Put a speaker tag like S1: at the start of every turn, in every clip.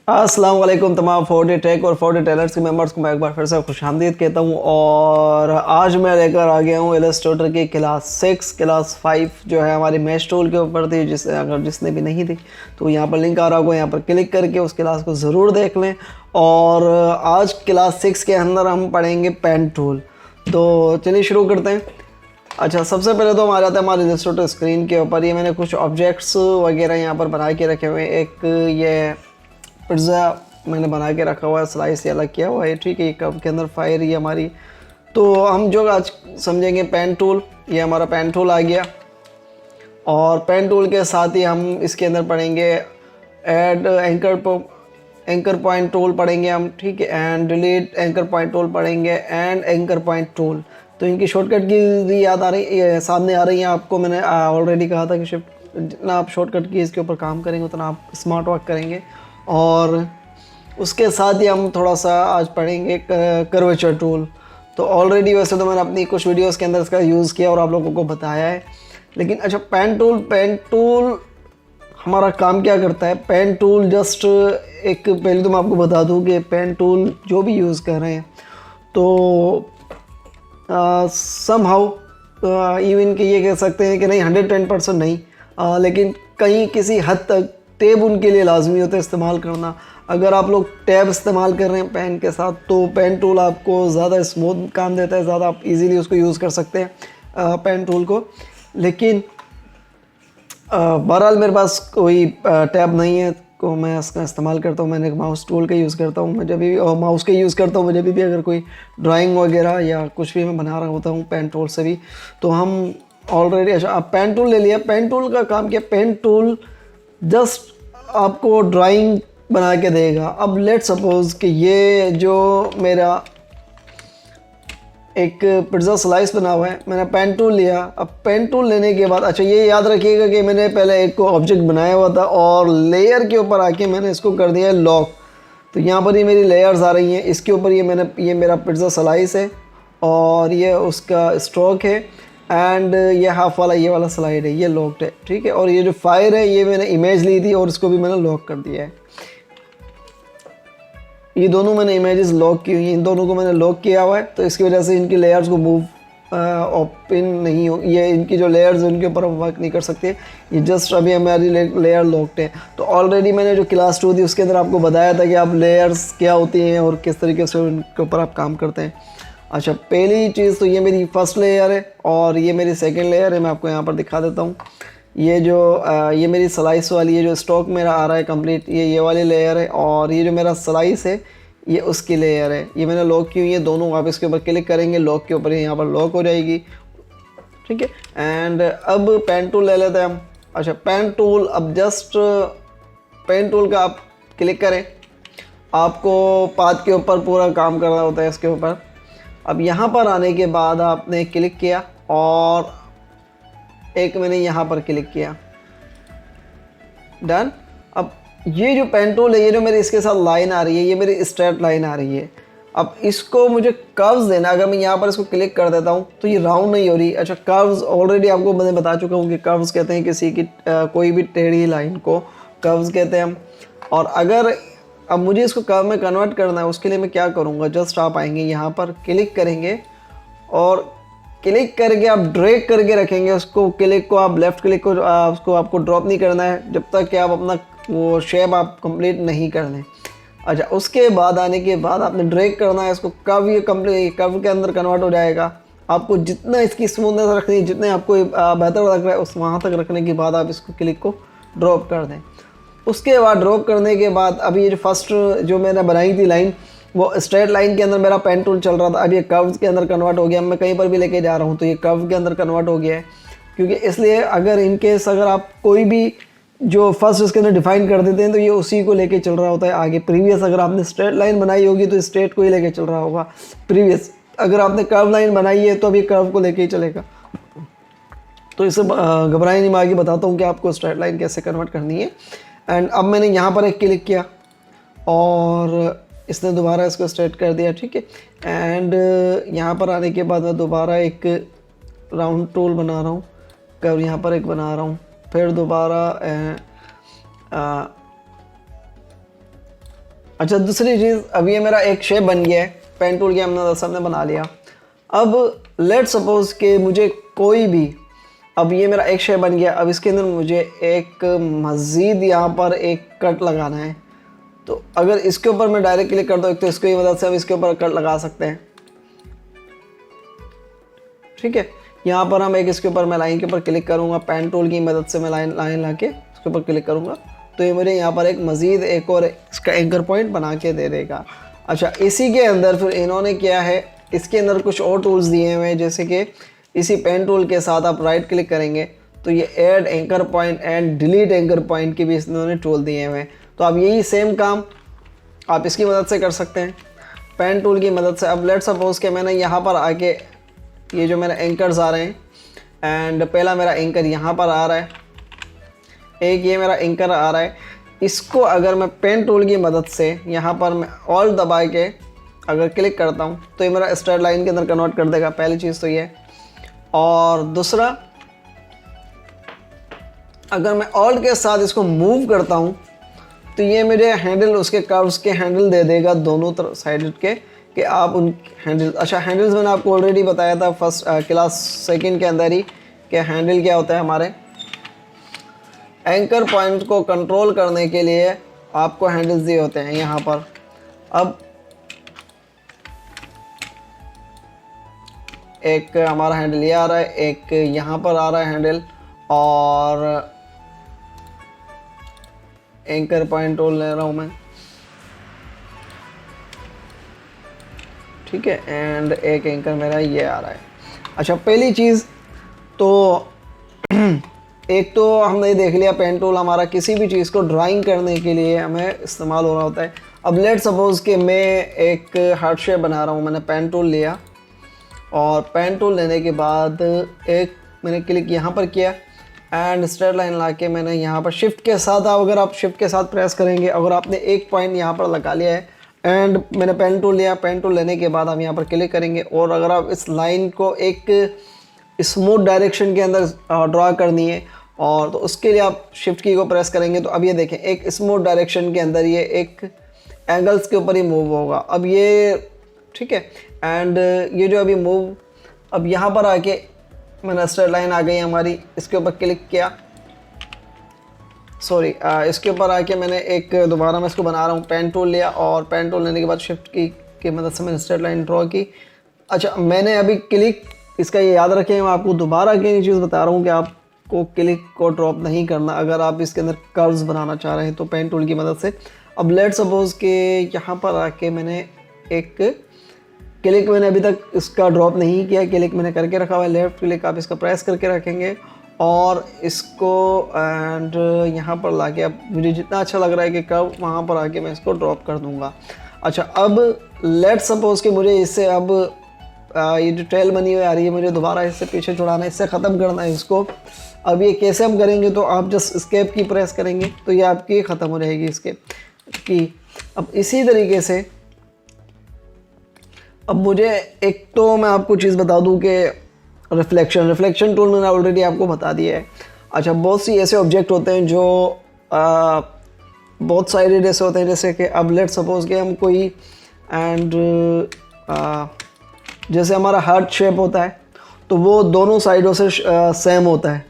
S1: अस्सलाम वालेकुम तमाम 4D टेक और 4D टेलर्स के मेंबर्स को मैं एक बार फिर से खुशामदीद कहता हूँ। और आज मैं लेकर आ गया हूँ इलस्ट्रेटर की क्लास 6 क्लास 5 जो है हमारी मैश टूल के ऊपर थी। जिसने भी नहीं थी तो यहाँ पर लिंक आ रहा होगा, यहाँ पर क्लिक करके उस क्लास को ज़रूर देख लें। और आज क्लास 6 के अंदर हम पढ़ेंगे पेन टूल। तो चलिए शुरू करते हैं। अच्छा, सबसे पहले तो हम आ जाते हैं हमारे इलस्ट्रेटर स्क्रीन के ऊपर। ये मैंने कुछ ऑब्जेक्ट्स वगैरह यहाँ पर बना के रखे हुए हैं। एक ये पिज़्ज़ा मैंने बना के रखा हुआ है, स्लाइस ये अलग किया हुआ है, ठीक है। कप के अंदर फायर ये हमारी। तो हम जो आज समझेंगे पेन टूल, ये हमारा पेन टूल आ गया। और पेन टूल के साथ ही हम इसके अंदर पढ़ेंगे ऐड एंकर पॉइंट टूल पढ़ेंगे हम, ठीक है। And delete anchor point tool पढ़ेंगे एंड एंकर पॉइंट टूल। तो इनकी शॉर्टकट की याद आ रही ये सामने आ रही है आपको। मैंने ऑलरेडी कहा था कि शिफ्ट जितना आप शॉर्टकट की इसके ऊपर काम करेंगे उतना आप स्मार्ट वर्क करेंगे। और उसके साथ ही हम थोड़ा सा आज पढ़ेंगे कर्वेचर टूल। तो ऑलरेडी वैसे तो मैंने अपनी कुछ वीडियोस के अंदर इसका यूज़ किया और आप लोगों को बताया है। लेकिन अच्छा, पेन टूल हमारा काम क्या करता है? पेन टूल जस्ट एक, पहले तो मैं आपको बता दूं कि पेन टूल जो भी यूज़ कर रहे हैं तो समहाउ इवन कि ये कह सकते हैं कि नहीं 110% नहीं, लेकिन कहीं किसी हद तक टैब उनके लिए लाजमी होता है इस्तेमाल करना। अगर आप लोग टैब इस्तेमाल कर रहे हैं पेन के साथ तो पेन टूल आपको ज़्यादा स्मूथ काम देता है, ज़्यादा आप इजीली उसको यूज़ कर सकते हैं पेन टूल को। लेकिन बहरहाल मेरे पास कोई टैब नहीं है तो मैं इसका इस्तेमाल करता हूँ। मैंने एक माउस टूल का यूज़ करता हूँ मैं जब भी, माउस का यूज़ करता हूँ मैं जब भी अगर कोई ड्राइंग वगैरह या कुछ भी मैं बना रहा होता हूँ पेन टूल से भी। तो हम ऑलरेडी, अच्छा आप पेन टूल ले लिया। पेन टूल का काम क्या? पेन टूल जस्ट आपको ड्राइंग बना के देगा। अब लेट सपोज़ कि ये जो मेरा एक पिज़्ज़ा स्लाइस बना हुआ है, मैंने पेन टूल लिया। अब पेन टूल लेने के बाद, अच्छा ये याद रखिएगा कि मैंने पहले एक को ऑब्जेक्ट बनाया हुआ था और लेयर के ऊपर आके मैंने इसको कर दिया है लॉक। तो यहाँ पर ये मेरी लेयर्स आ रही हैं। इसके ऊपर ये मेरा पिज़्ज़ा स्लाइस है और ये उसका स्ट्रोक है एंड ये हाफ वाला ये वाला स्लाइड है, ये लॉक्ड है, ठीक है। और ये जो फायर है ये मैंने इमेज ली थी और इसको भी मैंने लॉक कर दिया है। ये दोनों मैंने इमेजेस लॉक की हुई हैं, इन दोनों को मैंने लॉक किया हुआ है। तो इसकी वजह से इनकी लेयर्स को मूव ओपन नहीं हो, ये इनकी जो लेयर्स हैं उनके ऊपर हम वर्क नहीं कर सकते। ये जस्ट अभी हमारी लेयर लॉक्ड है। तो ऑलरेडी मैंने जो क्लास 2 थी उसके अंदर आपको बताया था कि आप लेयर्स क्या होती हैं और किस तरीके से उनके ऊपर आप काम करते हैं। अच्छा, पहली चीज़ तो ये मेरी फर्स्ट लेयर है और ये मेरी सेकेंड लेयर है। मैं आपको यहाँ पर दिखा देता हूँ। ये जो ये मेरी स्लाइस वाली, ये जो स्टॉक मेरा आ रहा है कंप्लीट, ये वाली लेयर है। और ये जो मेरा स्लाइस है ये उसकी लेयर है। ये मैंने लॉक की हुई है दोनों। आप इसके ऊपर क्लिक करेंगे लॉक के ऊपर, यहाँ पर लॉक हो जाएगी, ठीक है। एंड अब पेन टूल ले लेते हैं हम। अच्छा, पेन टूल, अब जस्ट पेन टूल का आप क्लिक करें, आपको पाथ के ऊपर पूरा काम करना होता है इसके ऊपर। अब यहाँ पर आने के बाद आपने क्लिक किया और एक मैंने यहाँ पर क्लिक किया, डन। अब ये जो पेन टूल है, ये जो मेरी इसके साथ लाइन आ रही है, ये मेरी स्ट्रेट लाइन आ रही है। अब इसको मुझे कर्व्स देना। अगर मैं यहाँ पर इसको क्लिक कर देता हूँ तो ये राउंड नहीं हो रही। अच्छा, कर्व्स ऑलरेडी आपको मैंने बता चुका हूँ कि कर्व्स कहते हैं किसी की कोई भी टेढ़ी लाइन को कर्व्स कहते हैं हम। और अगर अब मुझे इसको कर्व में कन्वर्ट करना है, उसके लिए मैं क्या करूँगा? जस्ट आप आएंगे यहाँ पर, क्लिक करेंगे और क्लिक करके आप ड्रैग करके रखेंगे उसको। क्लिक को आप लेफ़्ट क्लिक को उसको आपको ड्रॉप नहीं करना है जब तक कि आप अपना वो शेप आप कंप्लीट नहीं कर लें। अच्छा, उसके बाद आने के बाद आपने ड्रैग करना है इसको। कर्व ये कंप्लीट कर्व के अंदर कन्वर्ट हो जाएगा। आपको जितना इसकी स्मूथनेस रखनी है, जितने आपको बेहतर लग रहा है उस वहाँ तक रखने के बाद आप इसको क्लिक को ड्रॉप कर दें। उसके बाद ड्रॉप करने के बाद अभी ये जो फर्स्ट जो मैंने बनाई थी लाइन, वो स्ट्रेट लाइन के अंदर मेरा पेन टूल चल रहा था। अब ये कर्व्स के अंदर कन्वर्ट हो गया। मैं कहीं पर भी लेके जा रहा हूँ तो ये कर्व के अंदर कन्वर्ट हो गया है। क्योंकि इसलिए अगर इनकेस अगर आप कोई भी जो फर्स्ट इसके अंदर डिफाइन कर देते हैं तो ये उसी को लेके चल रहा होता है आगे। प्रीवियस अगर आपने स्ट्रेट लाइन बनाई होगी तो स्ट्रेट को ही लेके चल रहा होगा प्रीवियस। अगर आपने कर्व लाइन बनाई है तो अभी कर्व को लेके ही चलेगा। तो इसे घबराए नहीं, मैं आगे बताता हूँ कि आपको स्ट्रेट लाइन कैसे कन्वर्ट करनी है। एंड अब मैंने यहाँ पर एक क्लिक किया और इसने दोबारा इसको स्ट्रेट कर दिया, ठीक है। एंड यहाँ पर आने के बाद मैं दोबारा एक राउंड टूल बना रहा हूँ, कर्व यहाँ पर एक बना रहा हूँ, फिर दोबारा अच्छा दूसरी चीज़, अब ये मेरा एक शेप बन गया है, पेन टूल के हमने सबने बना लिया। अब लेट सपोज कि मुझे कोई भी, अब ये मेरा एक शेप बन गया, अब इसके अंदर मुझे एक मज़ीद यहाँ पर एक कट लगाना है। तो अगर इसके ऊपर मैं डायरेक्ट क्लिक कर दूँ, एक तो इसकी मदद से हम इसके ऊपर कट लगा सकते हैं, ठीक है। यहाँ पर हम एक इसके ऊपर मैं लाइन के ऊपर क्लिक करूँगा, पेन टूल की मदद से मैं लाइन ला के इसके ऊपर क्लिक करूँगा, तो ये मुझे यहाँ पर एक मज़ीद एक और इसका एंकर पॉइंट बना के दे देगा। अच्छा इसी के अंदर फिर इन्होंने क्या है, इसके अंदर कुछ और टूल्स दिए हुए हैं, जैसे कि इसी पेन टूल के साथ आप राइट क्लिक करेंगे तो ये add anchor point and delete anchor point के भी इन्होंने टूल दिए हुए हैं। तो आप यही सेम काम आप इसकी मदद से कर सकते हैं, पेन टूल की मदद से। अब लेट सपोज के मैंने यहाँ पर आके ये जो मेरे एंकर्स आ रहे हैं, एंड पहला मेरा एंकर यहाँ पर आ रहा है, एक ये मेरा एंकर आ रहा है, इसको अगर मैं पेन टूल की मदद से यहाँ पर मैं ऑल दबा के अगर क्लिक करता हूँ तो ये मेरा स्ट्रेट लाइन के अंदर कन्वर्ट कर देगा, पहली चीज़ तो ये। और दूसरा, अगर मैं ऑल्ट के साथ इसको मूव करता हूँ तो ये मेरे हैंडल, उसके कर्व्स के हैंडल दे देगा दोनों तरफ साइड के, कि आप उन हैंडल, अच्छा हैंडल्स मैंने आपको ऑलरेडी बताया था फर्स्ट क्लास सेकंड के अंदर ही, कि हैंडल क्या होता है। हमारे एंकर पॉइंट को कंट्रोल करने के लिए आपको हैंडल्स दिए होते हैं यहाँ पर। अब एक हमारा हैंडल ये आ रहा है, एक यहाँ पर आ रहा है हैंडल, और एंकर पॉइंट टूल ले रहा हूँ मैं, ठीक है, एंड एक एंकर मेरा ये आ रहा है। अच्छा पहली चीज़ तो एक तो हमने ये देख लिया, पेन टूल हमारा किसी भी चीज़ को ड्राइंग करने के लिए हमें इस्तेमाल हो रहा होता है। अब लेट सपोज़ कि मैं एक हार्ट शेप बना रहा हूँ, मैंने पेन टूल लिया, और पेन टूल लेने के बाद एक मैंने क्लिक यहाँ पर किया एंड स्ट्रेट लाइन ला के मैंने यहाँ पर शिफ्ट के साथ, अगर आप शिफ्ट के साथ प्रेस करेंगे, अगर आपने एक पॉइंट यहाँ पर लगा लिया है एंड मैंने पेन टूल लिया, पेन टूल लेने के बाद हम यहाँ पर क्लिक करेंगे, और अगर आप इस लाइन को एक स्मूथ डायरेक्शन के अंदर ड्रा करनी है, और तो उसके लिए आप शिफ्ट की को प्रेस करेंगे, तो अब ये देखें एक स्मूथ डायरेक्शन के अंदर ये एक एंगल्स के ऊपर ही मूव होगा। अब ये ठीक है, एंड ये जो अभी मूव, अब यहाँ पर आके मैंने स्ट्रेट लाइन आ गई हमारी, इसके ऊपर क्लिक किया, सॉरी इसके ऊपर आके मैंने एक दोबारा मैं इसको बना रहा हूँ, पेन टूल लिया, और पेन टूल लेने के बाद शिफ्ट की मदद से मैंने स्ट्रेट लाइन ड्रॉ की। अच्छा मैंने अभी क्लिक, इसका ये याद रखें, मैं आपको दोबारा अगेन ये चीज़ बता रहा हूँ कि आपको क्लिक को ड्रॉप नहीं करना अगर आप इसके अंदर कर्व्स बनाना चाह रहे हैं तो पेन टूल की मदद से। अब लेट सपोज के यहाँ पर आके मैंने एक क्लिक, मैंने अभी तक इसका ड्रॉप नहीं किया, क्लिक मैंने करके रखा हुआ है, लेफ्ट क्लिक आप इसका प्रेस करके रखेंगे, और इसको एंड यहाँ पर लाके अब मुझे जितना अच्छा लग रहा है कि कब वहाँ पर आके मैं इसको ड्रॉप कर दूँगा। अच्छा अब लेट सपोज कि मुझे इससे अब ये जो ट्रेल बनी हुई आ रही है, मुझे दोबारा इससे पीछे छुड़ाना है, इससे ख़त्म करना है इसको। अब ये कैसे हम करेंगे, तो आप जस्ट स्केप की प्रेस करेंगे तो ये आपकी ख़त्म हो जाएगी स्केप की। अब इसी तरीके से अब मुझे एक तो मैं आपको चीज़ बता दूं कि रिफ्लेक्शन टूल मैंने ऑलरेडी आपको बता दिया है। अच्छा बहुत सी ऐसे ऑब्जेक्ट होते हैं जो बहुत साइडेड ऐसे होते हैं, जैसे कि अब लेट सपोज के हम कोई एंड जैसे हमारा हार्ट शेप होता है तो वो दोनों साइडों से सेम होता है,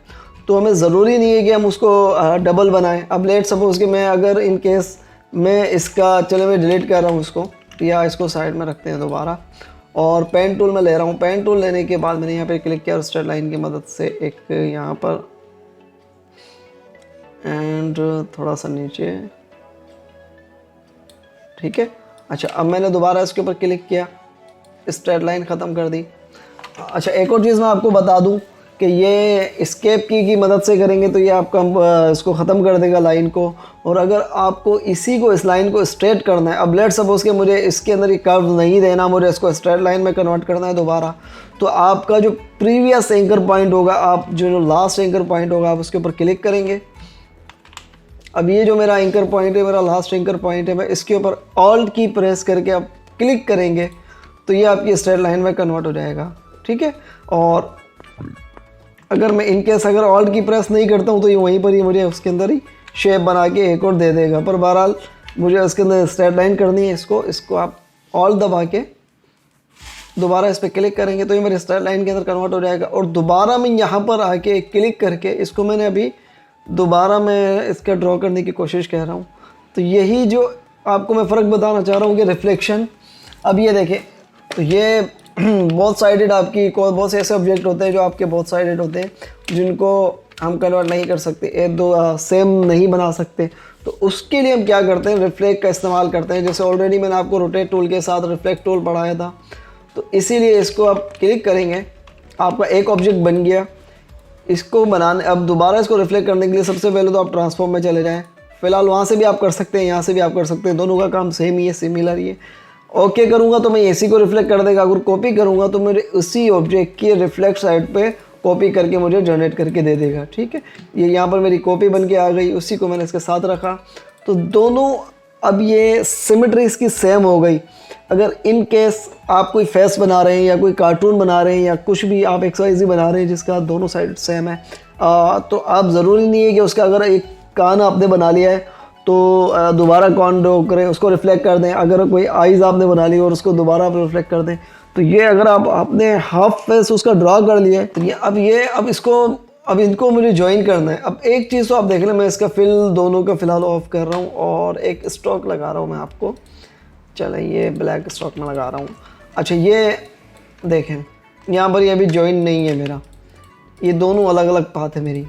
S1: तो हमें ज़रूरी नहीं है कि हम उसको डबल बनाएं। अब लेट सपोज कि मैं अगर इन केस मैं इसका, चलो मैं डिलीट कर रहा हूँ इसको, या इसको साइड में रखते हैं दोबारा, और पेन टूल में ले रहा हूँ। पेन टूल लेने के बाद मैंने यहाँ पे क्लिक किया और स्ट्रेट लाइन की मदद से एक यहाँ पर एंड थोड़ा सा नीचे, ठीक है। अच्छा अब मैंने दोबारा इसके ऊपर क्लिक किया, स्ट्रेट लाइन ख़त्म कर दी। अच्छा एक और चीज़ मैं आपको बता दूं कि ये एस्केप की मदद से करेंगे तो ये आपका इसको ख़त्म कर देगा लाइन को, और अगर आपको इसी को, इस लाइन को स्ट्रेट करना है, अब लेट सपोज कि मुझे इसके अंदर ये कर्व नहीं देना, मुझे इसको स्ट्रेट लाइन में कन्वर्ट करना है दोबारा, तो आपका जो प्रीवियस एंकर पॉइंट होगा, आप जो लास्ट एंकर पॉइंट होगा आप उसके ऊपर क्लिक करेंगे। अब ये जो मेरा एंकर पॉइंट है, मेरा लास्ट एंकर पॉइंट है, मैं इसके ऊपर ऑल्ट की प्रेस करके आप क्लिक करेंगे तो ये आपकी स्ट्रेट लाइन में कन्वर्ट हो जाएगा, ठीक है। और अगर मैं इनकेस अगर ऑल्ट की प्रेस नहीं करता हूँ तो ये वहीं पर ही मुझे उसके अंदर ही शेप बना के एक और दे देगा, पर बहरहाल मुझे इसके अंदर स्ट्रेट लाइन करनी है। इसको आप ऑल दबा के दोबारा इस पर क्लिक करेंगे तो ये मेरे स्ट्रेट लाइन के अंदर कन्वर्ट हो जाएगा। और दोबारा मैं यहाँ पर आके क्लिक करके इसको मैंने अभी दोबारा मैं इसका ड्रॉ करने की कोशिश कर रहा हूँ। तो यही जो आपको मैं फ़र्क बताना चाह रहा हूँ कि रिफ्लेक्शन, अब ये देखें तो ये बहुत साइडेड आपकी बहुत से ऐसे ऑब्जेक्ट होते हैं जो आपके बहुत साइडेड होते हैं जिनको हम कन्वर्ट नहीं कर सकते, एक दो सेम नहीं बना सकते। तो उसके लिए हम क्या करते हैं, रिफ्लेक्ट का इस्तेमाल करते हैं। जैसे ऑलरेडी मैंने आपको रोटेट टूल के साथ रिफ्लेक्ट टूल पढ़ाया था, तो इसीलिए इसको आप क्लिक करेंगे, आपका एक ऑब्जेक्ट बन गया। इसको बनाने, अब दोबारा इसको रिफ्लेक्ट करने के लिए सबसे पहले तो आप ट्रांसफॉर्म में चले जाएँ। फ़िलहाल वहाँ से भी आप कर सकते हैं, यहाँ से भी आप कर सकते हैं, दोनों का काम सेम ही है, सिमिलर ही है। ओके करूँगा तो मैं इसी को रिफ्लेक्ट कर देगा, अगर कॉपी करूँगा तो मेरे उसी ऑब्जेक्ट की रिफ्लेक्ट साइड पे कॉपी करके मुझे जनरेट करके दे देगा। ठीक है, ये यहाँ पर मेरी कॉपी बन के आ गई, उसी को मैंने इसके साथ रखा। तो दोनों अब ये सिमेट्री इसकी सेम हो गई। अगर इन केस आप कोई फेस बना रहे हैं या कोई कार्टून बना रहे हैं या कुछ भी आप XYZ बना रहे हैं जिसका दोनों साइड सेम है, तो आप ज़रूरी नहीं है कि उसका अगर एक कान आपने बना लिया है तो दोबारा कान ड्रॉ करें, उसको रिफ्लेक्ट कर दें। अगर कोई आइज़ आपने बना ली और उसको दोबारा आप रिफ्लेक्ट कर दें, तो ये अगर आपने हाफ फेस उसका ड्रॉ कर लिया है तो ये अब इनको मुझे ज्वाइन करना है। अब एक चीज़ तो आप देख लें, मैं इसका फिल दोनों का फ़िलहाल ऑफ कर रहा हूँ और एक स्ट्रोक लगा रहा हूँ मैं आपको। चलें, ये ब्लैक स्ट्रोक में लगा रहा हूँ। अच्छा, ये देखें यहाँ पर ये अभी ज्वाइन नहीं है मेरा, ये दोनों अलग अलग पाथ है मेरी।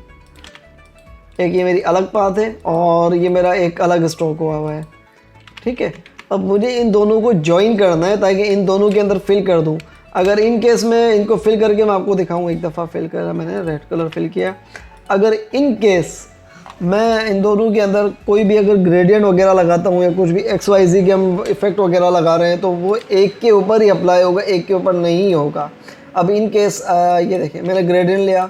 S1: एक ये मेरी अलग पाथ है और ये मेरा एक अलग स्ट्रोक हुआ है। ठीक है, अब मुझे इन दोनों को ज्वाइन करना है ताकि इन दोनों के अंदर फिल कर दूं। अगर इन केस में इनको फिल करके मैं आपको दिखाऊं, एक दफ़ा फिल करा मैंने, रेड कलर फिल किया। अगर इन केस मैं इन दोनों के अंदर कोई भी अगर ग्रेडियंट वगैरह लगाता हूँ या कुछ भी XYZ के हम इफ़ेक्ट वगैरह लगा रहे हैं तो वो एक के ऊपर ही अप्लाई होगा, एक के ऊपर नहीं होगा। अब इन केस ये देखिए मैंने ग्रेडियंट लिया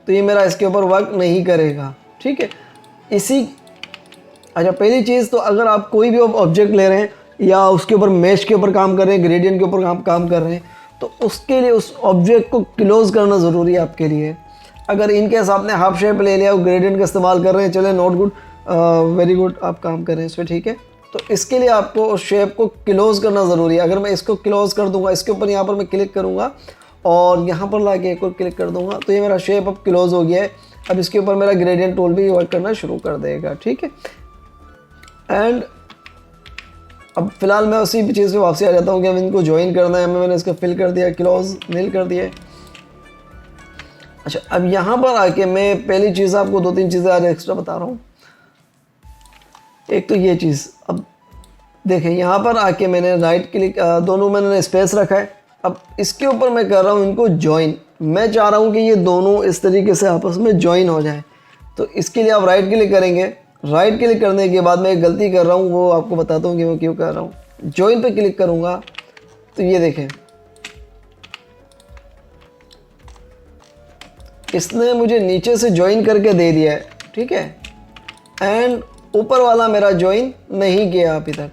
S1: तो ये मेरा इसके ऊपर वर्क नहीं करेगा। ठीक है, अच्छा, पहली चीज़ तो अगर आप कोई भी ऑब्जेक्ट ले रहे हैं या उसके ऊपर मैश के ऊपर काम कर रहे हैं, ग्रेडियंट के ऊपर काम कर रहे हैं, तो उसके लिए उस ऑब्जेक्ट को क्लोज करना ज़रूरी है आपके लिए। अगर इन केस आपने हाफ शेप ले लिया और ग्रेडियंट का इस्तेमाल कर रहे हैं, चले नॉट गुड, वेरी गुड, आप काम कर रहे हैं इस पर। ठीक है, तो इसके लिए आपको उस शेप को क्लोज करना ज़रूरी है। अगर मैं इसको क्लोज कर दूंगा, इसके ऊपर यहाँ पर मैं क्लिक करूँगा और यहाँ पर ला के एक और क्लिक कर दूंगा तो ये मेरा शेप अब क्लोज हो गया है। अब इसके ऊपर मेरा ग्रेडियंट टूल भी वर्क करना शुरू कर देगा। ठीक है, एंड अब फिलहाल मैं उसी चीज़ पे वापसी आ जाता हूँ कि अब इनको ज्वाइन करना है। मैंने इसको फिल कर दिया, क्लोज नील कर दिया। अच्छा, अब यहाँ पर आके मैं पहली चीज़ आपको 2-3 चीज़ें आज एक्स्ट्रा बता रहा हूँ। एक तो ये चीज़, अब देखें यहाँ पर आके मैंने राइट क्लिक, दोनों मैंने स्पेस रखा है। अब इसके ऊपर मैं कर रहा हूँ इनको ज्वाइन। मैं चाह रहा हूँ कि ये दोनों इस तरीके से आपस में ज्वाइन हो जाए। तो इसके लिए आप राइट क्लिक करेंगे। राइट क्लिक करने के बाद मैं एक गलती कर रहा हूँ, वो आपको बताता हूँ कि मैं क्यों कर रहा हूँ। ज्वाइन पे क्लिक करूँगा तो ये देखें इसने मुझे नीचे से ज्वाइन करके दे दिया है। ठीक है, एंड ऊपर वाला मेरा ज्वाइन नहीं किया अभी तक।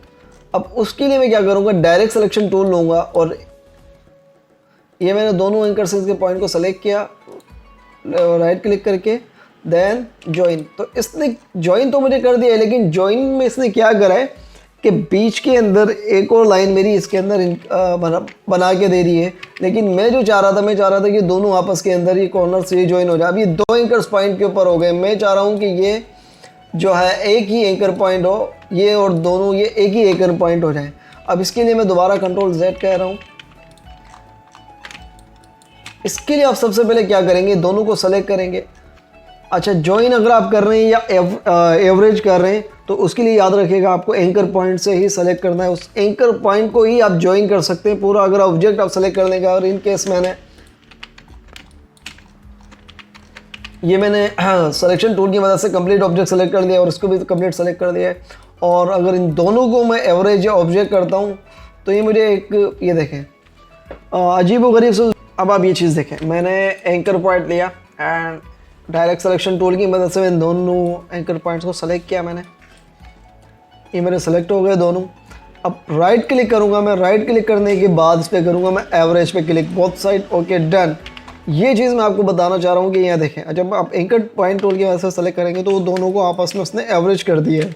S1: अब उसके लिए मैं क्या करूँगा, डायरेक्ट सिलेक्शन टूल लूँगा और ये मैंने दोनों एंकर के पॉइंट को सेलेक्ट किया, राइट क्लिक करके देन ज्वाइन। तो इसने ज्वाइन तो मुझे कर दिया है, लेकिन ज्वाइन में इसने क्या करा है कि बीच के अंदर एक और लाइन मेरी इसके अंदर बना के दे रही है। लेकिन मैं जो चाह रहा था कि दोनों आपस के अंदर ये कॉर्नर से ये ज्वाइन हो जाए। अब ये 2 एंकर्स पॉइंट के ऊपर हो गए। मैं चाह रहा हूँ कि ये जो है एक ही एंकर पॉइंट हो, ये और दोनों ये एक ही एंकर पॉइंट हो जाए। अब इसके लिए मैं दोबारा Ctrl Z कह रहा हूँ। इसके लिए आप सबसे पहले क्या करेंगे, दोनों को सेलेक्ट करेंगे। अच्छा, ज्वाइन अगर आप कर रहे हैं या एवरेज कर रहे हैं तो उसके लिए याद रखिएगा आपको एंकर पॉइंट से ही सेलेक्ट करना है। उस एंकर पॉइंट को ही आप ज्वाइन कर सकते हैं पूरा। अगर ऑब्जेक्ट आप सेलेक्ट कर लेंगे, और इन केस मैंने सिलेक्शन टूल की मदद से कंप्लीट ऑब्जेक्ट सेलेक्ट कर लिया और इसको भी कंप्लीट सेलेक्ट कर दिया है। और अगर इन दोनों को मैं एवरेज या ऑब्जेक्ट करता हूँ तो ये मुझे एक ये देखें अजीब व गरीब से। अब आप ये चीज़ देखें, मैंने एंकर पॉइंट लिया एंड डायरेक्ट सिलेक्शन टूल की मदद से मैं दोनों एंकर पॉइंट्स को सेलेक्ट किया। मैंने ये मेरे सेलेक्ट हो गए दोनों। अब राइट क्लिक करूँगा मैं, राइट क्लिक करने के बाद इस पर करूँगा मैं एवरेज पे click, both side, okay done. ये चीज़ मैं आपको बताना चाह रहा हूँ कि यहाँ देखें, जब आप एंकर पॉइंट टूल की वजह से सेलेक्ट करेंगे तो वो दोनों को आपस में उसने एवरेज कर दिया है।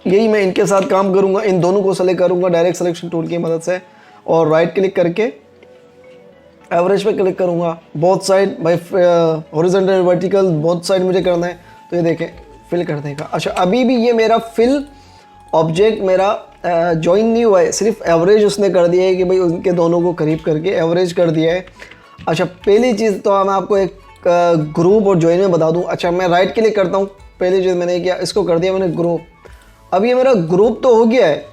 S1: यही मैं इनके साथ काम करूँगा, इन दोनों को सेलेक्ट करूँगा डायरेक्ट सिलेक्शन टूल की मदद से और राइट क्लिक करके एवरेज पे क्लिक करूँगा। Both side by horizontal vertical both side मुझे करना है, तो ये देखें फिल कर देगा। अच्छा अभी भी ये मेरा फिल ऑब्जेक्ट मेरा ज्वाइन नहीं हुआ है, सिर्फ एवरेज उसने कर दिया है कि भाई उनके दोनों को करीब करके एवरेज कर दिया है। अच्छा पहली चीज़ तो मैं आपको एक ग्रुप और ज्वाइन में बता दूं। अच्छा मैं राइट क्लिक करता हूं, पहली चीज़ मैंने किया इसको कर दिया मैंने ग्रुप। अब ये मेरा ग्रुप तो हो गया है।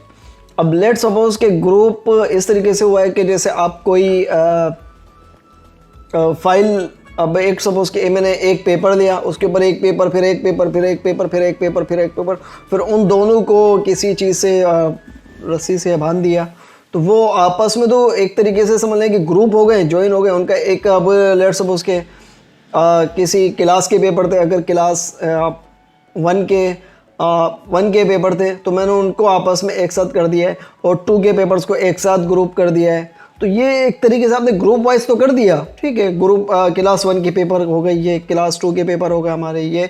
S1: अब लेट सपोज के ग्रुप इस तरीके से हुआ है कि जैसे आप कोई फाइल, अब एक सपोज कि मैंने एक पेपर लिया, उसके ऊपर एक पेपर फिर एक पेपर फिर एक पेपर फिर एक पेपर फिर एक पेपर, फिर उन दोनों को किसी चीज़ से रस्सी से बांध दिया, तो वो आपस में तो एक तरीके से समझ लें कि ग्रुप हो गए, ज्वाइन हो गए उनका। एक अब लेट सपोज के किसी क्लास के पेपर थे, अगर क्लास 1 के पेपर थे तो मैंने उनको आपस में एक साथ कर दिया है और 2 के पेपर्स को एक साथ ग्रुप कर दिया है। तो ये एक तरीके से आपने ग्रुप वाइज तो कर दिया, ठीक है। ग्रुप क्लास 1 के पेपर हो गए, ये क्लास 2 के पेपर हो गए हमारे ये।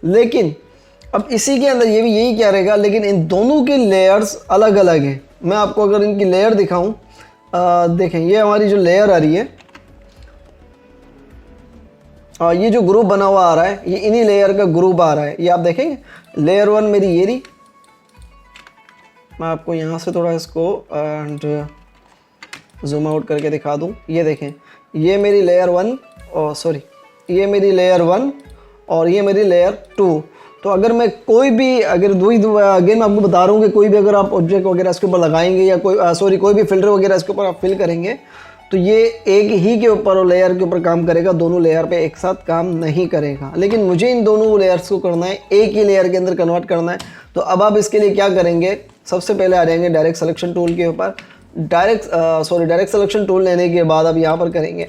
S1: लेकिन अब इसी के अंदर ये भी यही क्या रहेगा, लेकिन इन दोनों के लेयर्स अलग अलग हैं। मैं आपको अगर इनकी लेयर दिखाऊं, देखें ये हमारी जो लेयर आ रही है, ये जो ग्रुप बना हुआ आ रहा है ये इन्हीं लेयर का ग्रुप आ रहा है। ये आप देखेंगे लेयर 1 मेरी ये रही। मैं आपको यहाँ से थोड़ा इसको जूम आउट करके दिखा दूँ। ये देखें ये मेरी लेयर 1 और सॉरी ये मेरी लेयर 1 और ये मेरी लेयर 2। तो अगर मैं कोई भी अगर अगेन मैं आपको बता रहा हूँ कि कोई भी अगर आप ऑब्जेक्ट वगैरह इसके ऊपर लगाएंगे या कोई भी फिल्टर वगैरह इसके ऊपर आप फिल करेंगे तो ये एक ही के ऊपर और लेयर के ऊपर काम करेगा, दोनों लेयर पे एक साथ काम नहीं करेगा। लेकिन मुझे इन दोनों लेयर्स को करना है, एक ही लेयर के अंदर कन्वर्ट करना है। तो अब आप इसके लिए क्या करेंगे, सबसे पहले आ जाएंगे डायरेक्ट सिलेक्शन टूल के ऊपर। डायरेक्ट सिलेक्शन टूल लेने के बाद अब यहाँ पर करेंगे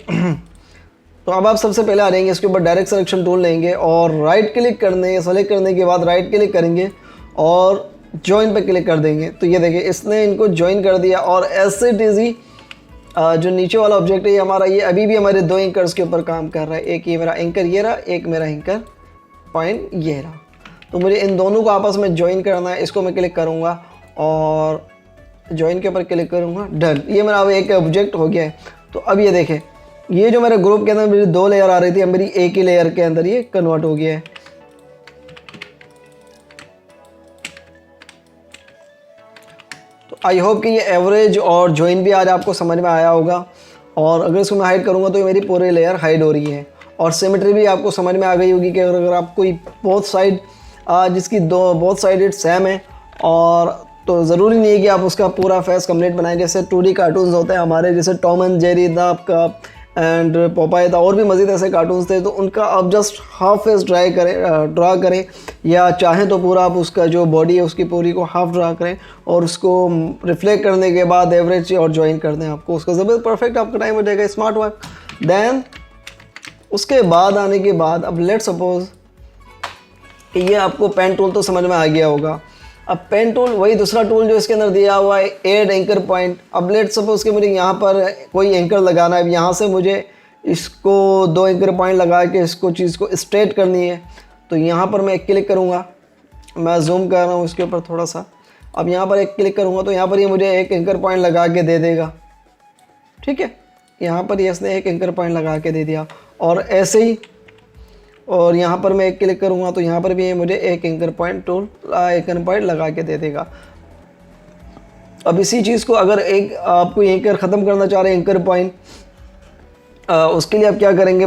S1: तो अब आप सबसे पहले आ जाएंगे इसके ऊपर डायरेक्ट सिलेक्शन टूल लेंगे और राइट क्लिक करने सेलेक्ट करने के बाद राइट क्लिक करेंगे और ज्वाइन पे क्लिक कर देंगे। तो ये देखिए इसने इनको ज्वाइन कर दिया और ऐसे इजी जो नीचे वाला ऑब्जेक्ट है ये हमारा, ये अभी भी हमारे 2 एंकर्स के ऊपर काम कर रहा है। एक ये मेरा एंकर ये रहा, एक मेरा एंकर पॉइंट ये रहा। तो मुझे इन दोनों को आपस में ज्वाइन करना है। इसको मैं क्लिक करूँगा और ज्वाइन के ऊपर क्लिक करूँगा, डन। ये मेरा अब एक ऑब्जेक्ट हो गया है। तो अब ये देखें ये जो मेरे ग्रुप के अंदर मेरी 2 लेयर आ रही थी, अब मेरी एक ही लेयर के अंदर ये कन्वर्ट हो गया है। तो आई होप कि ये एवरेज और ज्वाइन भी आज आपको समझ में आया होगा। और अगर इसको मैं हाइड करूँगा तो ये मेरी पूरी लेयर हाइड हो रही है। और सिमेट्री भी आपको समझ में आ गई होगी कि अगर आप कोई बोथ साइड जिसकी बोथ साइड सेम है और तो ज़रूरी नहीं है कि आप उसका पूरा फेस कंप्लीट बनाएं। जैसे 2D कार्टून्स होते हैं हमारे, जैसे टॉम एंड जेरी था आपका एंड पोपाई था, और भी मज़ीद ऐसे कार्टून्स थे। तो उनका आप जस्ट हाफ फेस ड्रा करें या चाहें तो पूरा आप उसका जो बॉडी है उसकी पूरी को हाफ ड्रा करें और उसको रिफ्लेक्ट करने के बाद एवरेज और ज्वाइन कर दें। आपको उसका ज़बरदस्त परफेक्ट आपका टाइम हो जाएगा, स्मार्ट वर्क। देन उसके बाद आने के बाद अब लेट सपोज कि ये आपको पेन टूल तो समझ में आ गया होगा। अब पेन टूल वही दूसरा टूल जो इसके अंदर दिया हुआ है, ऐड एंकर पॉइंट। अब लेट सपोज कि मुझे यहाँ पर कोई एंकर लगाना है, यहाँ से मुझे इसको 2 एंकर पॉइंट लगा के इसको चीज़ को स्ट्रेट करनी है। तो यहाँ पर मैं एक क्लिक करूँगा, मैं जूम कर रहा हूँ इसके ऊपर थोड़ा सा। अब यहाँ पर एक क्लिक करूँगा तो यहाँ पर ये मुझे एक एंकर पॉइंट लगा के दे देगा, ठीक है। यहाँ पर ये इसने एक एंकर पॉइंट लगा के दे दिया और ऐसे ही। और यहाँ पर मैं एक क्लिक करूँगा तो यहाँ पर भी मुझे एक एंकर पॉइंट लगा के दे देगा। अब इसी चीज़ को अगर एक आपको एंकर ख़त्म करना चाह रहे हैं एंकर पॉइंट, उसके लिए आप क्या करेंगे,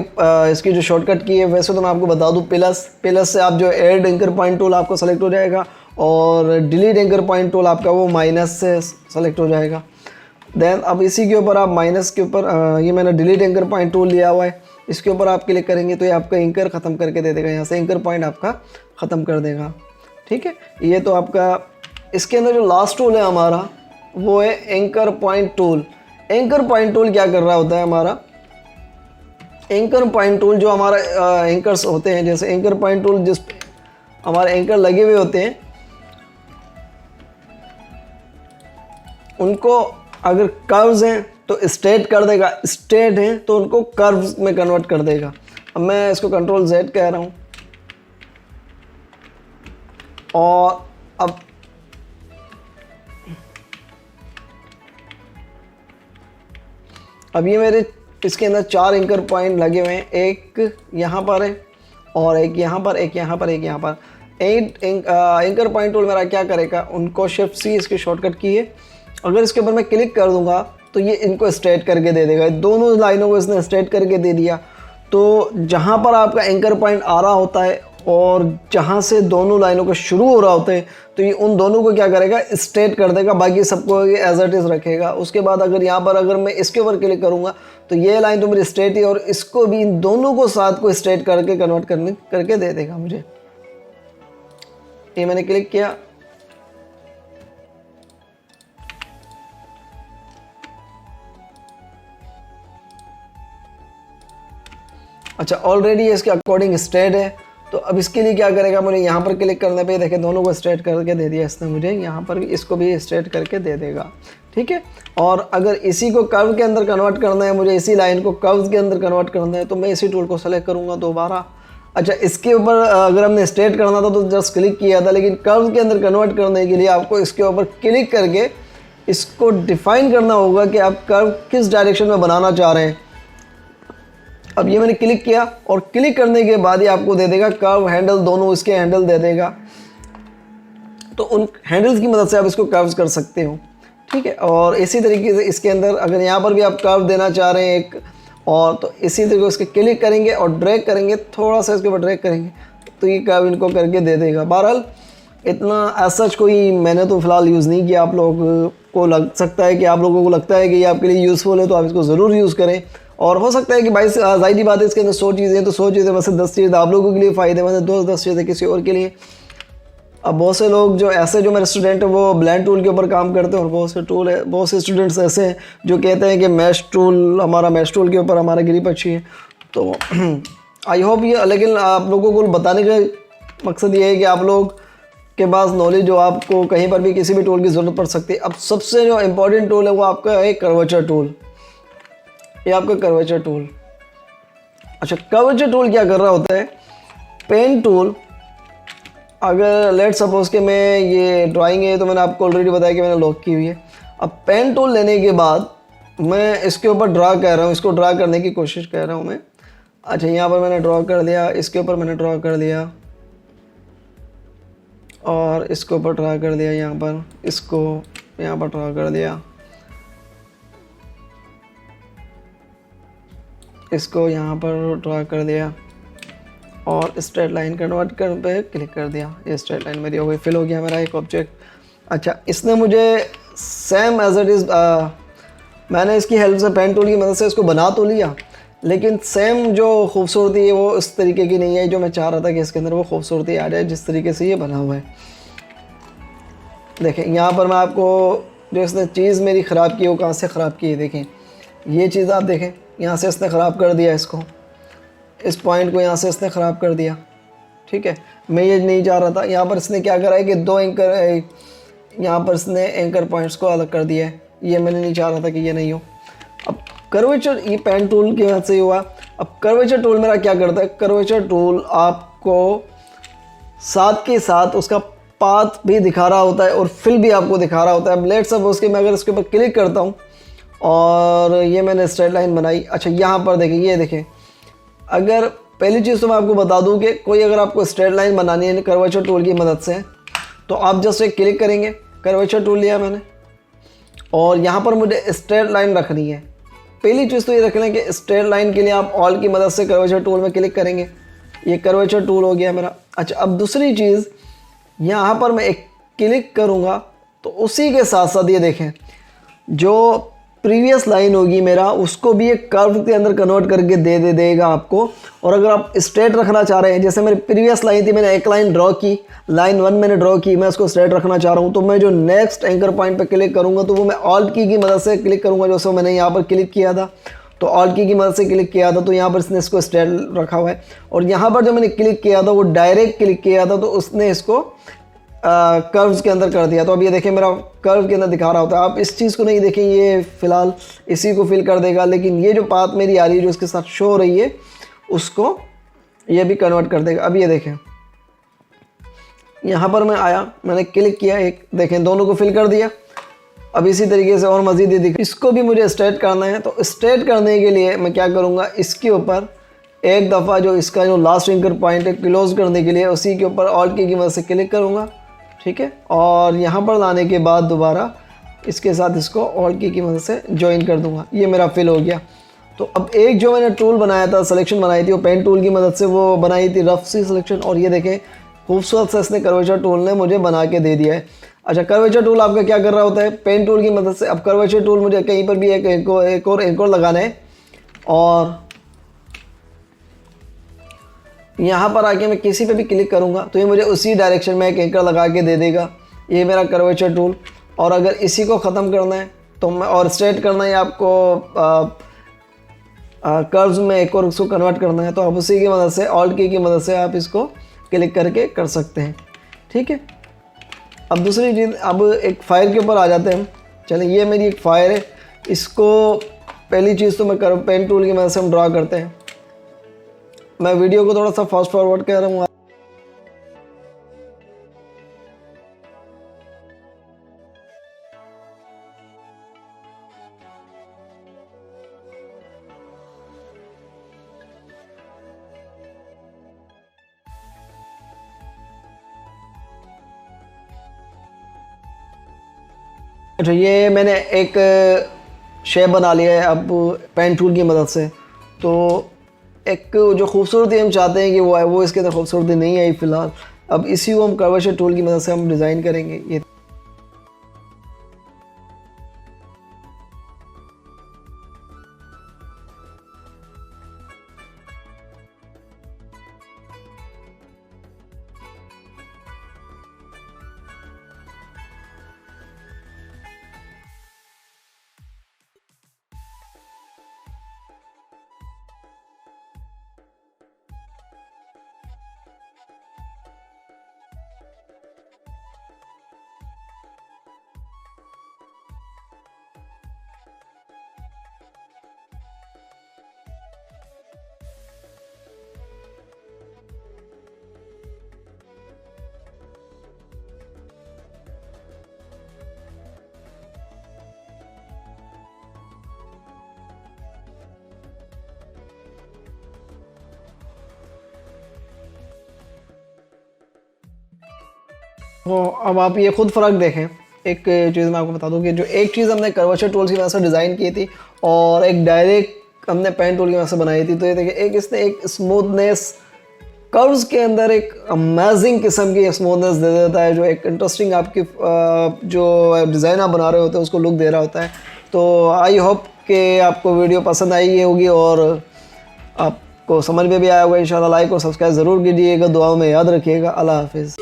S1: इसकी जो शॉर्टकट की है वैसे तो मैं आपको बता दूँ, प्लस से आप जो ऐड एंकर पॉइंट टूल आपको सेलेक्ट हो जाएगा और डिलीट एंकर पॉइंट टूल आपका वो माइनस से सेलेक्ट हो जाएगा। देन अब इसी के ऊपर आप माइनस के ऊपर ये मैंने डिलीट एंकर पॉइंट टूल लिया हुआ है, इसके ऊपर आप क्लिक करेंगे तो ये आपका एंकर ख़त्म करके दे देगा, यहाँ से एंकर पॉइंट आपका ख़त्म कर देगा, ठीक है। ये तो आपका इसके अंदर जो लास्ट टूल है हमारा वो है anchor point tool. Anchor point tool क्या कर रहा होता है हमारा, एंकर पॉइंट टूल जो हमारा एंकर्स होते हैं, जैसे एंकर पॉइंट टूल जिस हमारे एंकर लगे हुए होते हैं उनको अगर कर्व्स हैं तो स्ट्रेट कर देगा, स्ट्रेट हैं तो उनको कर्व्स में कन्वर्ट कर देगा। अब मैं इसको कंट्रोल Z कह रहा हूँ और अब अब ये मेरे इसके अंदर 4 एंकर पॉइंट लगे हुए हैं, एक यहाँ पर है और एक यहाँ पर, एक यहाँ पर, एक यहाँ पर। एंकर पॉइंट टूल मेरा क्या करेगा, उनको शिफ्ट सी इसकी शॉर्टकट की है, अगर इसके ऊपर मैं क्लिक कर दूंगा तो ये इनको स्ट्रेट करके दे देगा। दोनों लाइनों को इसने स्ट्रेट करके दे दिया। तो जहाँ पर आपका एंकर पॉइंट आ रहा होता है और जहाँ से दोनों लाइनों का शुरू हो रहा होता है, तो ये उन दोनों को क्या करेगा, स्ट्रेट कर देगा, बाकी सबको ये एज इट इज़ रखेगा। उसके बाद अगर यहाँ पर अगर मैं इसके ऊपर क्लिक करूँगा तो ये लाइन तो मेरी स्ट्रेट है और इसको भी, इन दोनों को साथ को स्ट्रेट करके कन्वर्ट करके दे देगा मुझे। ये मैंने क्लिक किया, अच्छा ऑलरेडी इसके अकॉर्डिंग स्ट्रेट है। तो अब इसके लिए क्या करेगा, मुझे यहाँ पर क्लिक करने पे देखें दोनों को स्ट्रेट करके दे दिया इसने मुझे, यहाँ पर भी इसको भी स्ट्रेट करके दे देगा, ठीक है। और अगर इसी को कर्व के अंदर कन्वर्ट करना है, मुझे इसी लाइन को कर्व के अंदर कन्वर्ट करना है, तो मैं इसी टूल को सेलेक्ट करूँगा दोबारा। अच्छा, इसके ऊपर अगर हमने स्ट्रेट करना था तो जस्ट क्लिक किया था, लेकिन कर्व के अंदर कन्वर्ट करने के लिए आपको इसके ऊपर क्लिक करके इसको डिफाइन करना होगा कि आप कर्व किस डायरेक्शन में बनाना चाह रहे हैं। अब ये मैंने क्लिक किया और क्लिक करने के बाद ही आपको दे देगा कर्व हैंडल, दोनों इसके हैंडल दे देगा। तो उन हैंडल्स की मदद से आप इसको कर्व्स कर सकते हो, ठीक है। और इसी तरीके से इसके अंदर अगर यहाँ पर भी आप कर्व देना चाह रहे हैं एक, और तो इसी तरीके से क्लिक करेंगे और ड्रैग करेंगे, थोड़ा सा इसके ऊपर ड्रैग करेंगे तो ये कर्व इनको करके दे देगा। बहरहाल इतना एज सच कोई मैंने तो फ़िलहाल यूज़ नहीं किया, आप लोगों को लग सकता है कि आप लोगों को लगता है कि ये आपके लिए यूज़फुल है, तो आप इसको ज़रूर यूज़ करें। और हो सकता है कि भाई ज़ाहिर बात है इसके अंदर 100 चीज़ें हैं, तो 100 चीज़ें वैसे 10 चीज़ें आप लोगों के लिए फ़ायदेमंद है, 10 चीज़ें किसी और के लिए। अब बहुत से लोग जो ऐसे जो मेरे स्टूडेंट हैं वो ब्लेंड टूल के ऊपर काम करते हैं, और बहुत से स्टूडेंट्स ऐसे हैं जो कहते हैं कि मैश टूल के ऊपर हमारा ग्रिप अच्छी है। तो आई होप ये, लेकिन आप लोगों को बताने का मकसद ये है कि आप लोग के पास नॉलेज हो, आपको कहीं पर भी किसी भी टूल की ज़रूरत पड़ सकती है। अब सबसे जो इम्पोर्टेंट टूल है वो आपका है कर्वेचर टूल। ये आपका कर्वेचर टूल। अच्छा, कर्वेचर टूल क्या कर रहा होता है, पेन टूल, अगर लेट सपोज के मैं ये ड्राइंग है तो मैंने आपको ऑलरेडी बताया कि मैंने लॉक की हुई है। अब पेन टूल लेने के बाद मैं इसके ऊपर ड्रा कर रहा हूँ, इसको ड्रा करने की कोशिश कर रहा हूँ मैं। अच्छा, यहाँ पर मैंने ड्रा कर दिया, इसके ऊपर मैंने ड्रा कर दिया और इसके ऊपर ड्रा कर दिया, यहाँ पर इसको यहाँ पर ड्रा कर दिया, इसको यहाँ पर ड्रा कर दिया और स्ट्रेट लाइन कन्वर्ट कर पे क्लिक कर दिया। ये स्ट्रेट लाइन मेरी हो गई, फिल हो गया मेरा एक ऑब्जेक्ट। अच्छा, इसने मुझे सेम एज इट इज़, मैंने इसकी हेल्प से पेन टूल की मदद से इसको बना तो लिया, लेकिन सेम जो खूबसूरती है वो इस तरीके की नहीं है जो मैं चाह रहा था कि इसके अंदर वो खूबसूरती आ जाए जिस तरीके से ये बना हुआ है। देखें यहाँ पर मैं आपको जो इसने चीज़ मेरी ख़राब की है वो कहाँ से ख़राब की है, देखें ये चीज़ आप देखें, यहाँ से इसने ख़राब कर दिया इसको, इस पॉइंट को यहाँ से इसने ख़राब कर दिया, ठीक है। मैं ये नहीं चाह रहा था। यहाँ पर इसने क्या करा है कि 2 एंकर, यहाँ पर इसने एंकर पॉइंट्स को अलग कर दिया है, ये मैंने नहीं चाह रहा था कि ये नहीं हो। अब कर्वेचर, ये पेन टूल की वजह से हुआ। अब कर्वेचर टूल मेरा क्या करता है, कर्वेचर टूल आपको साथ के साथ उसका पाथ भी दिखा रहा होता है और फिल भी आपको दिखा रहा होता है। अब लेट सपोज के मैं अगर इसके ऊपर क्लिक करता हूँ और ये मैंने स्ट्रेट लाइन बनाई। अच्छा, यहाँ पर देखें, ये देखें, अगर पहली चीज़ तो मैं आपको बता दूं कि कोई अगर आपको स्ट्रेट लाइन बनानी है कर्वेचर टूल की मदद से, तो आप जस्ट एक क्लिक करेंगे, कर्वेचर टूल लिया मैंने और यहाँ पर मुझे स्ट्रेट लाइन रखनी है। पहली चीज़ तो ये रख लें कि स्ट्रेट लाइन के लिए आप ऑल की मदद से कर्वेचर टूल में क्लिक करेंगे, ये कर्वेचर टूल हो गया मेरा। अच्छा, अब दूसरी चीज़, यहाँ पर मैं एक क्लिक करूँगा तो उसी के साथ साथ ये देखें जो प्रीवियस लाइन होगी मेरा उसको भी एक कर्व के अंदर कन्वर्ट करके दे देगा आपको। और अगर आप स्ट्रेट रखना चाह रहे हैं, जैसे मेरी प्रीवियस लाइन थी, मैंने एक लाइन ड्रॉ की, लाइन 1 मैंने ड्रॉ की, मैं उसको स्ट्रेट रखना चाह रहा हूँ, तो मैं जो नेक्स्ट एंकर पॉइंट पे क्लिक करूँगा तो वो मैं ऑल्ट की मदद से क्लिक करूँगा, जैसे मैंने यहाँ पर क्लिक किया था तो ऑल्ट की मदद से क्लिक किया था तो यहाँ पर इसने इसको स्ट्रेट रखा हुआ है। और यहाँ पर जो मैंने क्लिक किया था वो डायरेक्ट क्लिक किया था तो उसने इसको कर्व्स के अंदर कर दिया। तो अब ये देखें मेरा कर्व के अंदर दिखा रहा होता है। आप इस चीज़ को नहीं देखें, ये फ़िलहाल इसी को फिल कर देगा, लेकिन ये जो पाथ मेरी आ रही है जो इसके साथ शो हो रही है उसको ये भी कन्वर्ट कर देगा। अब ये देखें, यहाँ पर मैं आया, मैंने क्लिक किया, एक देखें दोनों को फिल कर दिया। अब इसी तरीके से और मज़ीद ये दिख, इसको भी मुझे स्ट्रेट करना है। तो स्ट्रेट करने के लिए मैं क्या करूँगा, इसके ऊपर एक दफ़ा जो इसका जो लास्ट एंकर पॉइंट है क्लोज़ करने के लिए उसी के ऊपर ऑल्ट की मदद से क्लिक करूँगा, ठीक है। और यहाँ पर लाने के बाद दोबारा इसके साथ इसको ऑल्ट की मदद से ज्वाइन कर दूँगा। ये मेरा फिल हो गया। तो अब एक जो मैंने टूल बनाया था, सिलेक्शन बनाई थी, वो पेन टूल की मदद से वो बनाई थी रफ सी सिलेक्शन, और ये देखें खूबसूरत से इसने कर्वेचर टूल ने मुझे बना के दे दिया है। अच्छा, कर्वेचर टूल आपका क्या कर रहा होता है, पेन टूल की मदद से। अब कर्वेचर टूल मुझे कहीं पर भी एक और लगाना है, और यहाँ पर आके मैं किसी पे भी क्लिक करूँगा तो ये मुझे उसी डायरेक्शन में एक एंकर लगा के दे देगा। ये मेरा कर्वेचर टूल। और अगर इसी को ख़त्म करना है तो मैं, और स्ट्रेट करना है आपको कर्व्स में एक और उसको कन्वर्ट करना है, तो आप उसी की मदद से ऑल्ट की मदद से आप इसको क्लिक करके कर सकते हैं, ठीक है। अब दूसरी चीज़, अब एक फायर के ऊपर आ जाते हैं। चलिए, ये मेरी एक फायर है। इसको पहली चीज़ तो मैं पेन टूल की मदद से हम ड्रा करते हैं। मैं वीडियो को थोड़ा सा फास्ट फॉरवर्ड कर रहा हूँ। अच्छा, ये मैंने एक शेप बना लिया है अब पेन टूल की मदद से। तो एक जो खूबसूरती हम चाहते हैं कि वो है, वो इसके अंदर खूबसूरती नहीं आई फ़िलहाल। अब इसी को हम कर्वेचर टूल की मदद से हम डिज़ाइन करेंगे। ये तो अब आप ये खुद फ़र्क देखें। एक चीज़ मैं आपको बता दूं कि जो एक चीज़ हमने कर्वेचर टूल की वजह से डिज़ाइन की थी और एक डायरेक्ट हमने पेन टूल की वजह से बनाई थी, तो ये देखिए एक इसने एक स्मूथनेस, कर्व्स के अंदर एक अमेजिंग किस्म की स्मूथनेस दे देता है, जो एक इंटरेस्टिंग आपकी जो डिज़ाइन आप बना रहे होते हैं उसको लुक दे रहा होता है। तो आई होप कि आपको वीडियो पसंद आई होगी और आपको समझ में भी आया होगा। इंशाल्लाह लाइक और सब्सक्राइब ज़रूर कीजिएगा, दुआओं में याद रखिएगा। अल्लाह हाफिज़।